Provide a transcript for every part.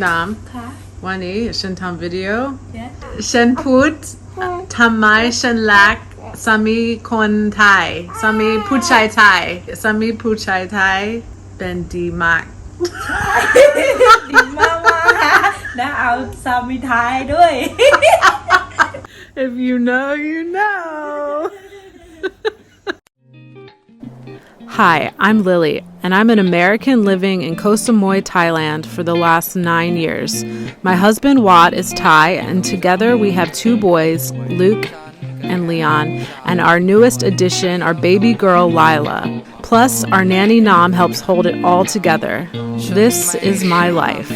น้ค่ะ ำวันนี้ฉันทำวิดีโอ Yes ฉันพูดทำไมฉันรักสามีคนไทยสามีผู้ชายไทยสามีผู้ชายไทยเป็นดีมาก ดีมากมากนะเอาสามีไทยด้วย If you know, you know. Hi, I'm Lily, and I'm an American living in Koh Samui, Thailand for the last 9 years. My husband Wat is Thai, and together we have 2 boys, Luke and Leon, and our newest addition, our baby girl Lyla. Plus, our nanny Nam helps hold it all together. This is my life.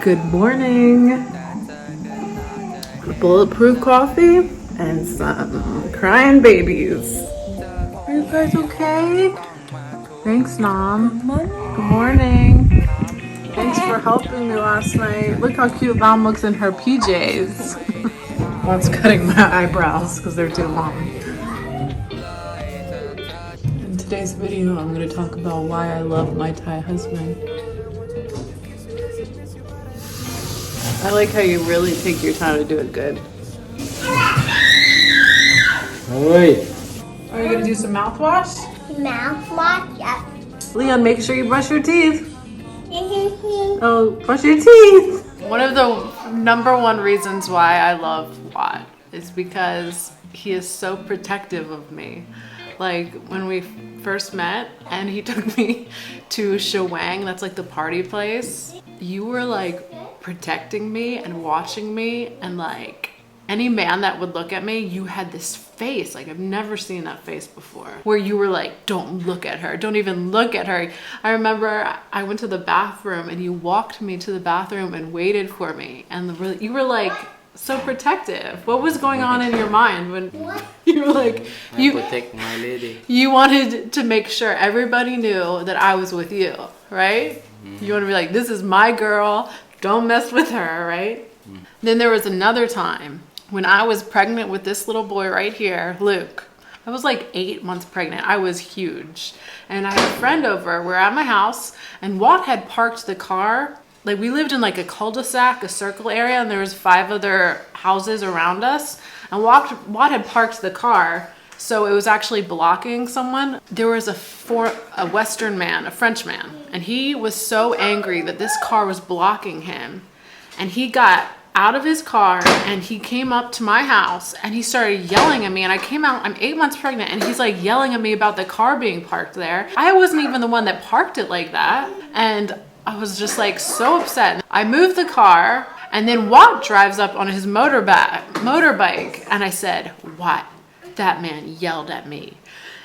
Good morning. Bulletproof coffee and some crying babies. Are you guys okay? Thanks, Nam. Good morning. Thanks for helping me last night. Look how cute Mom looks in her PJs. Mom's cutting my eyebrows because they're too long. In today's video, I'm going to talk about why I love my Thai husband. I like how you really take your time to do it good. Oi. Are you going to do some mouthwash? Mouthwash, yeah. Leon, make sure you brush your teeth. Oh, brush your teeth. One of the number one reasons why I love Wat is because he is so protective of me. Like when we first met and he took me to Shawang, that's like the party place, you were like protecting me and watching me, and like any man that would look at me, you had this face, like I've never seen that face before, where you were like, don't look at her, don't even look at her. I remember I went to the bathroom and you walked me to the bathroom and waited for me, and you were like so protective. What was going on in your mind when you were like, I protect my lady. You wanted to make sure everybody knew that I was with you, right? You want to be like, this is my girl, don't mess with her, right? Then there was another time when I was pregnant with this little boy right here, Luke. I was like 8 months pregnant. I was huge. And I had a friend over. We're at my house, and Wat had parked the car. Like we lived in like a cul-de-sac, a circle area, and there was 5 other houses around us. And Wat had parked the car, so it was actually blocking someone. There was a Western man, a French man, and he was so angry that this car was blocking him. And he got out of his car and he came up to my house and he started yelling at me, and I came out, I'm 8 months pregnant, and he's like yelling at me about the car being parked there. I wasn't even the one that parked it like that. And I was just like so upset. I moved the car, and then Wat drives up on his motorbike, and I said, "What? That man yelled at me."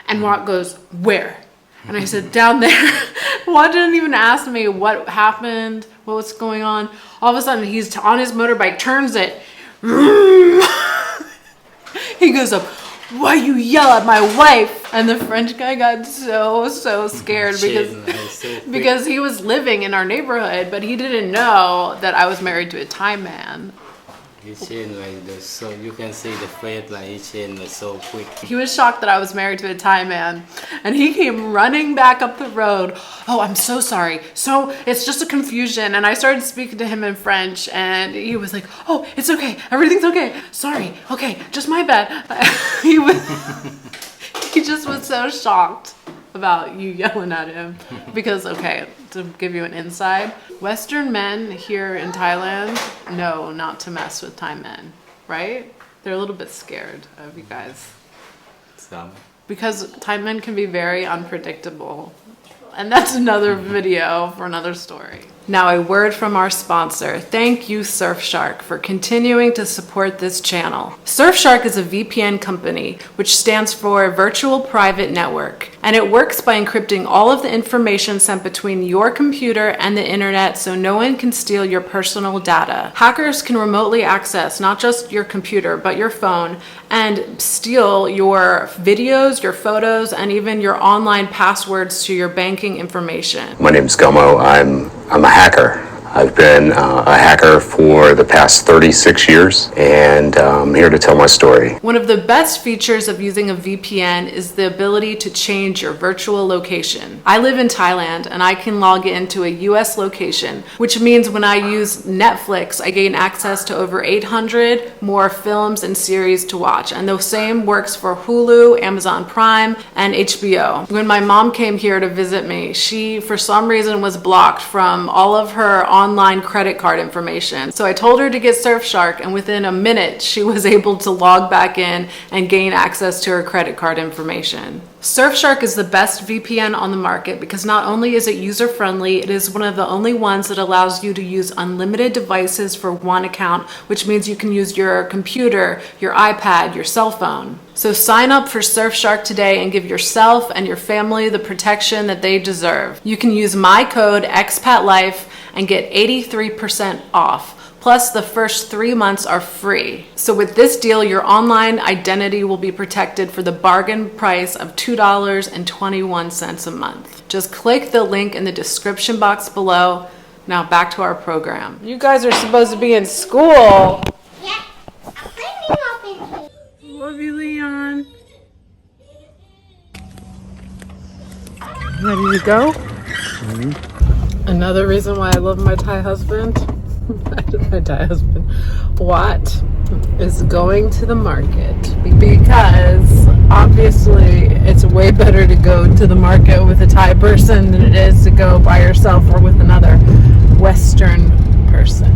And Wat goes, "Where?" And I said, "Down there." Wat didn't even ask me what happened, what was going on. All of a sudden, he's on his motorbike, turns it. He goes up, "Why you yell at my wife?" And the French guy got so scared because he was living in our neighborhood, but he didn't know that I was married to a Thai man. He changed like this, so you can see the face like he changed so quick. He was shocked that I was married to a Thai man, and he came running back up the road. "Oh, I'm so sorry. So it's just a confusion." And I started speaking to him in French, and he was like, "Oh, it's okay. Everything's okay. Sorry. Okay, just my bad." He just was so shocked about you yelling at him because, okay, to give you an inside, Western men here in Thailand know not to mess with Thai men, right? They're a little bit scared of you guys. Some. Because Thai men can be very unpredictable and that's another video for another story. Now a word from our sponsor. Thank you, Surfshark, for continuing to support this channel. Surfshark is a VPN company, which stands for Virtual Private Network, and it works by encrypting all of the information sent between your computer and the internet so no one can steal your personal data. Hackers can remotely access not just your computer, but your phone and steal your videos, your photos, and even your online passwords to your banking information. My name is Gummo. I'm a hacker. I've been a hacker for the past 36 years, and I'm here to tell my story. One of the best features of using a VPN is the ability to change your virtual location. I live in Thailand, and I can log into a US location, which means when I use Netflix, I gain access to over 800 more films and series to watch. And the same works for Hulu, Amazon Prime, and HBO. When my mom came here to visit me, she, for some reason, was blocked from all of her online credit card information. So I told her to get Surfshark, and within a minute, she was able to log back in and gain access to her credit card information. Surfshark is the best VPN on the market because not only is it user-friendly, it is one of the only ones that allows you to use unlimited devices for one account, which means you can use your computer, your iPad, your cell phone. So sign up for Surfshark today and give yourself and your family the protection that they deserve. You can use my code EXPATLIFE and get 83% off. Plus, the first 3 months are free. So with this deal, your online identity will be protected for the bargain price of $2.21 a month. Just click the link in the description box below. Now back to our program. You guys are supposed to be in school. Yeah, I'm cleaning up in here. Love you, Leon. Ready to go? Another reason why I love my Thai husband. My Thai husband, Watt, is going to the market because obviously it's way better to go to the market with a Thai person than it is to go by yourself or with another Western person.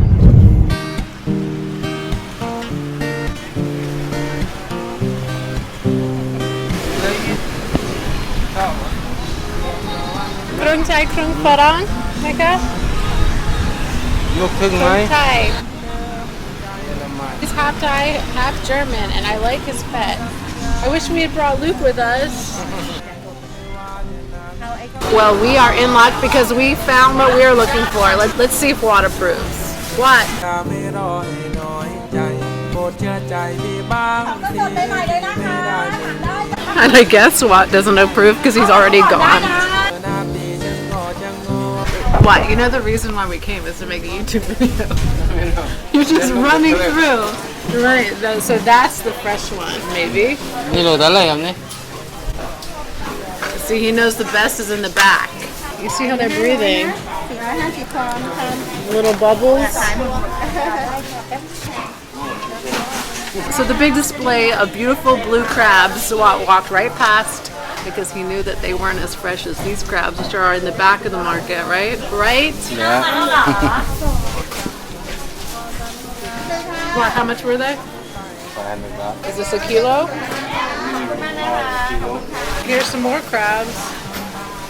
Krung Thai, Krung Farang, Mecca? ลูกครึ่งไหม Thai. He's half Thai, half German, and I like his pet. I wish we had brought Luke with us. Well, we are in luck because we found what we are looking for. Let's see if Watt approves. What? And I guess Watt doesn't approve because he's already gone. What? You know the reason why we came is to make a YouTube video. You're just running through. Right. So that's the fresh one, maybe. นี่โลเท่าไหร่ครับเนี่ย See, he knows the best is in the back. You see how they're breathing? Little bubbles. So the big display of beautiful blue crabs walked right past because he knew that they weren't as fresh as these crabs, which are in the back of the market, right? Right? Yeah. What, how much were they? 500 baht. Is this a kilo? Here's some more crabs.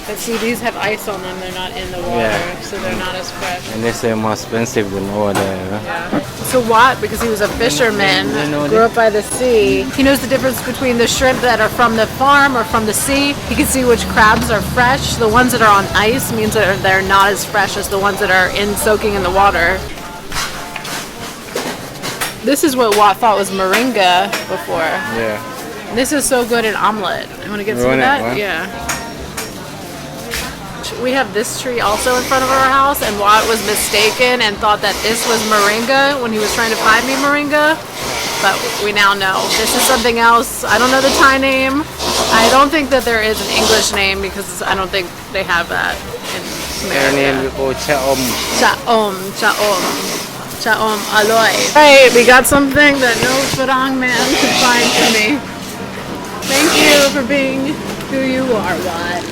But see, these have ice on them. They're not in the water, Yeah. so they're not as fresh. And they say more expensive than over there. Yeah. So Watt, because he was a fisherman, grew up by the sea, he knows the difference between the shrimp that are from the farm or from the sea. He can see which crabs are fresh. The ones that are on ice means that they're not as fresh as the ones that are soaking in the water. This is what Watt thought was moringa before. Yeah. This is so good in omelet. You want to get some of that? What? Yeah. We have this tree also in front of our house, and Watt was mistaken and thought that this was moringa when he was trying to find me moringa. But we now know this is something else. I don't know the Thai name. I don't think that there is an English name because I don't think they have that in And then we America. go Cha'om. Cha'om, cha'om, cha'om, aloy. Right, we got something that no Farang man could find for me. Thank you for being who you are, Watt.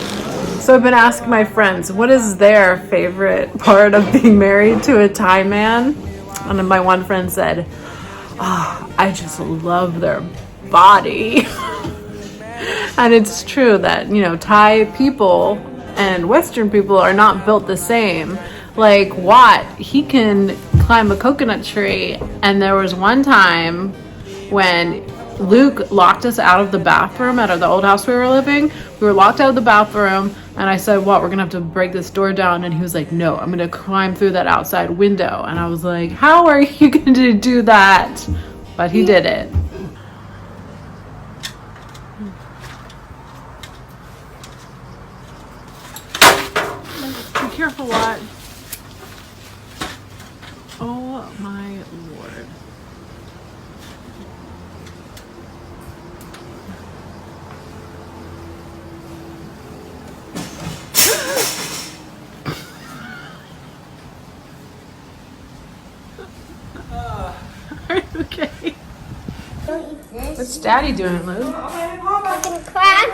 So I've been asking my friends, what is their favorite part of being married to a Thai man? And then my one friend said, I just love their body. And it's true that, Thai people and Western people are not built the same. Like Watt, he can climb a coconut tree, and there was one time when Luke locked us out of the bathroom at the old house we were living. We were locked out of the bathroom, and I said, "What? We're gonna have to break this door down." And he was like, "No, I'm gonna climb through that outside window." And I was like, "How are you gonna do that?" But he did it. Be careful, Watt. Oh my Lord. Are you okay? What's Daddy doing, Luke? Cooking crab.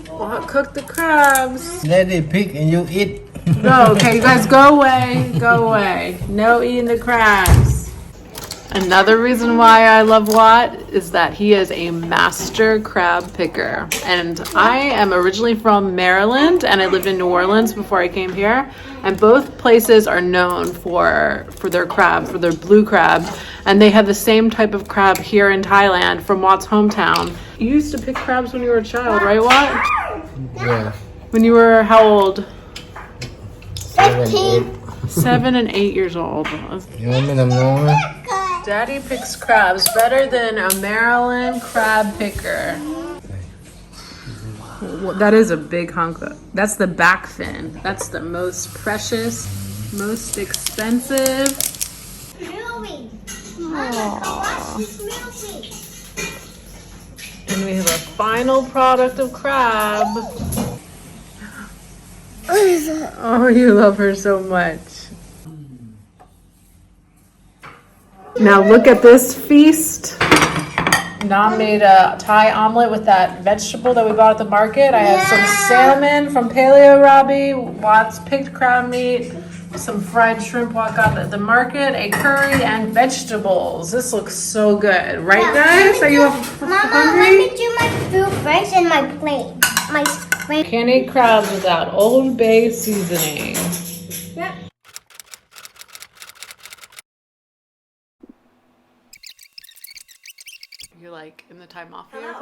Well, cook the crabs. Let it pick and you eat. No, okay, you guys go away. Go away. No eating the crabs. Another reason why I love Watt is that he is a master crab picker. And I am originally from Maryland, and I lived in New Orleans before I came here. And both places are known for their crab, for their blue crab. And they have the same type of crab here in Thailand from Watt's hometown. You used to pick crabs when you were a child, right, Watt? Yeah. When you were how old? 7, 7 and 8 years old. 8. You want me to know? Daddy picks crabs better than a Maryland crab picker. Well, that is a big hunk. That's the back fin. That's the most precious, most expensive. Moving. Mama, watch this movie. And we have a final product of crab. Oh, you love her so much. Now look at this feast. Nam made a Thai omelet with that vegetable that we bought at the market. I have some salmon from Paleo Robbie, Watt's picked crab meat, some fried shrimp Watt got at the market, a curry, and vegetables. This looks so good. Right, guys? Are you hungry? Mama, let me do my food first in my plate. My plate. Can't eat crabs without Old Bay seasoning. Yeah. You're like in the time off here?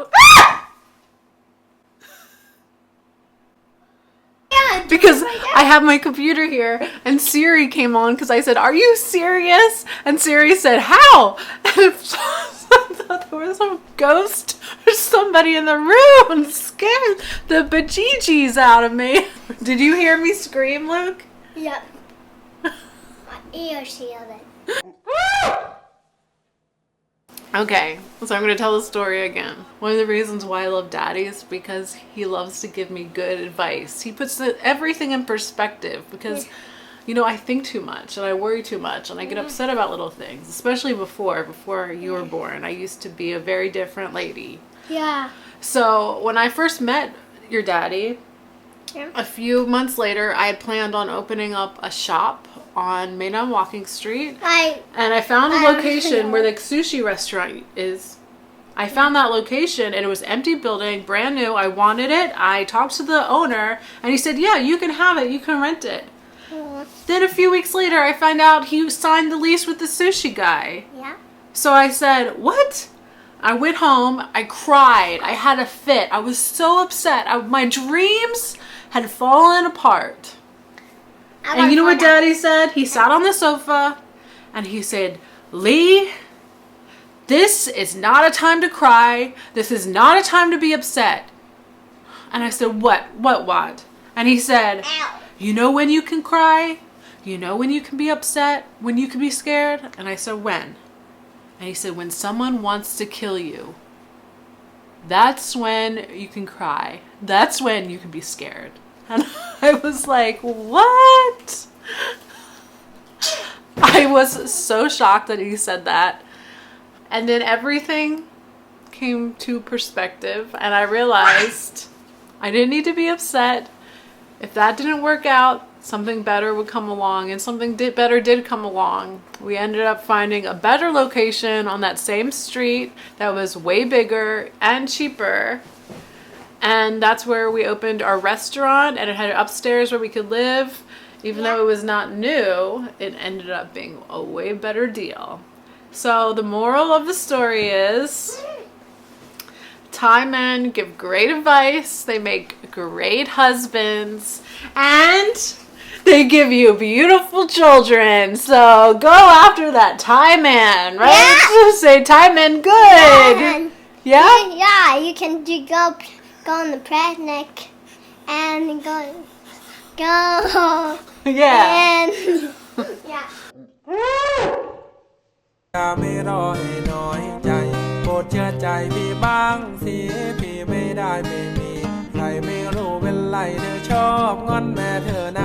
Because I have my computer here and Siri came on because I said, "Are you serious?" And Siri said, "How?" And I thought there was some ghost or somebody in the room and scared the bejeebies out of me. Did you hear me scream, Luke? Yep. My ears hear it. Okay, so I'm going to tell the story again. One of the reasons why I love Daddy is because he loves to give me good advice. He puts everything in perspective because, you know, I think too much and I worry too much and I get upset about little things, especially before you were born. I used to be a very different lady. Yeah. So when I first met your daddy, Yeah. a few months later, I had planned on opening up a shop on Myanmar Walking Street. And I found a location where the sushi restaurant is. I found that location and it was empty building, brand new. I wanted it. I talked to the owner and he said, "Yeah, you can have it. You can rent it." Then a few weeks later, I find out he signed the lease with the sushi guy. Yeah. So I said, "What?" I went home. I cried. I had a fit. I was so upset. My dreams had fallen apart. And you know what Daddy said? He sat on the sofa and he said, "Lee, this is not a time to cry. This is not a time to be upset." And I said, What? And he said, Ow. "You know when you can cry? You know when you can be upset? When you can be scared?" And I said, "When?" And he said, "When someone wants to kill you. That's when you can cry. That's when you can be scared." And I was like, "What?" I was so shocked that he said that. And then everything came to perspective and I realized I didn't need to be upset. If that didn't work out, something better would come along, and something better did come along. We ended up finding a better location on that same street that was way bigger and cheaper. And that's where we opened our restaurant, and it had upstairs where we could live. Even though it was not new, it ended up being a way better deal. So the moral of the story is Thai men give great advice, they make great husbands, and they give you beautiful children. So go after that Thai man, right? Yeah. Say Thai man good. Yeah? Yeah, you can go on the picnic and go Yeah. and yeah. ไม่รอให้น้อยใจโปรดเชื่อใจพี่บ้างสิพี่ไม่ได้ไม่มีใครไม่รู้เป็นไรเธอชอบงอนแม่เธอนะ